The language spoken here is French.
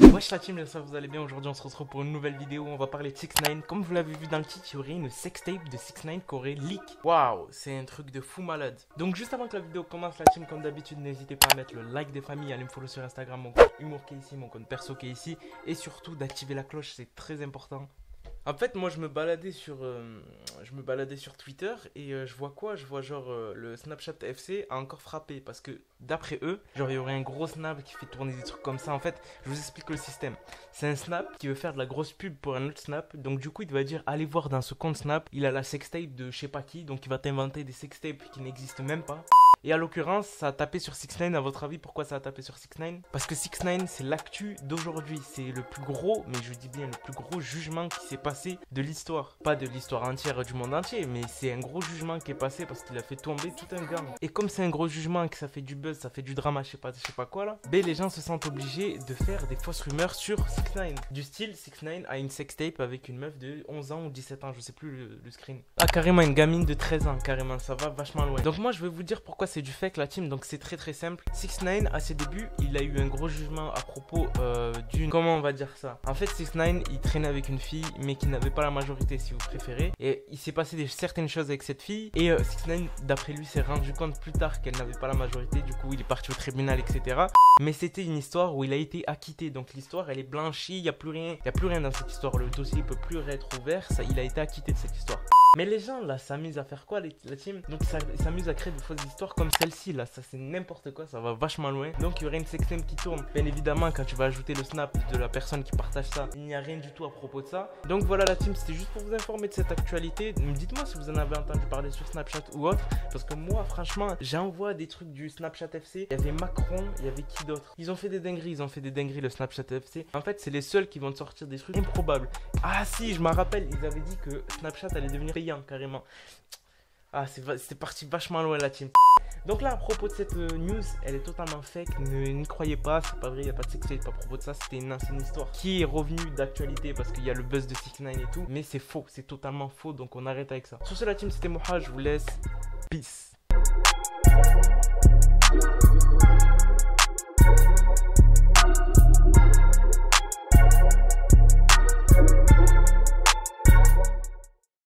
Wesh la team, j'espère que vous allez bien. Aujourd'hui on se retrouve pour une nouvelle vidéo. On va parler de 6ix9ine. Comme vous l'avez vu dans le titre, il y aurait une sextape de 6ix9ine qui aurait leak. Waouh, c'est un truc de fou malade. Donc juste avant que la vidéo commence la team, comme d'habitude, n'hésitez pas à mettre le like des familles, à aller me follow sur Instagram, mon compte humour qui est ici, mon compte perso qui est ici. Et surtout d'activer la cloche, c'est très important. En fait, moi, je me baladais sur Twitter et je vois quoi? Je vois genre le Snapchat FC a encore frappé parce que d'après eux, genre il y aurait un gros snap qui fait tourner des trucs comme ça. En fait, je vous explique le système. C'est un snap qui veut faire de la grosse pub pour un autre snap. Donc du coup, il va dire allez voir dans ce compte snap, il a la sextape de je sais pas qui. Donc il va t'inventer des sextapes qui n'existent même pas. Et à l'occurrence, ça a tapé sur 6ix9ine. À votre avis, pourquoi ça a tapé sur 6ix9ine? Parce que 6ix9ine, c'est l'actu d'aujourd'hui. C'est le plus gros, mais je dis bien le plus gros jugement qui s'est passé de l'histoire. Pas de l'histoire entière du monde entier, mais c'est un gros jugement qui est passé parce qu'il a fait tomber tout un gang. Et comme c'est un gros jugement et que ça fait du buzz, ça fait du drama, je sais pas quoi là, ben les gens se sentent obligés de faire des fausses rumeurs sur 6ix9ine. Du style, 6ix9ine a une sextape avec une meuf de 11 ans ou 17 ans, je sais plus le screen. Ah, carrément une gamine de 13 ans, carrément, ça va vachement loin. Donc moi, je vais vous dire pourquoi c'est du fake la team. Donc c'est très simple. 6ix9ine à ses débuts, il a eu un gros jugement à propos d'une, comment on va dire ça, en fait 6ix9ine il traînait avec une fille mais qui n'avait pas la majorité si vous préférez, et il s'est passé certaines choses avec cette fille et 6ix9ine d'après lui s'est rendu compte plus tard qu'elle n'avait pas la majorité. Du coup il est parti au tribunal, etc. Mais c'était une histoire où il a été acquitté, donc l'histoire elle est blanchie, il n'y a plus rien dans cette histoire, le dossier peut plus être ouvert, ça, il a été acquitté de cette histoire. Mais les gens là s'amusent à faire quoi la team? Donc ils s'amusent à créer de fausses histoires comme celle-ci là, ça c'est n'importe quoi, ça va vachement loin. Donc il y aurait une sextape qui tourne. Bien évidemment quand tu vas ajouter le snap de la personne qui partage ça, il n'y a rien du tout à propos de ça. Donc voilà la team, c'était juste pour vous informer de cette actualité. Dites-moi si vous en avez entendu parler sur Snapchat ou autre, parce que moi franchement j'envoie des trucs du Snapchat FC. Il y avait Macron, il y avait qui d'autre? Ils ont fait des dingueries le Snapchat FC. En fait c'est les seuls qui vont te sortir des trucs improbables. Ah si, je me rappelle, ils avaient dit que Snapchat allait devenir payant carrément. Ah c'est parti vachement loin la team. Donc là à propos de cette news, elle est totalement fake, n'y croyez pas, c'est pas vrai, il n'y a pas de sextape à propos de ça, c'était une ancienne histoire qui est revenue d'actualité parce qu'il y a le buzz de 6ix9ine et tout, mais c'est faux, c'est totalement faux, donc on arrête avec ça. Sur ce la team, c'était Moha, je vous laisse, peace.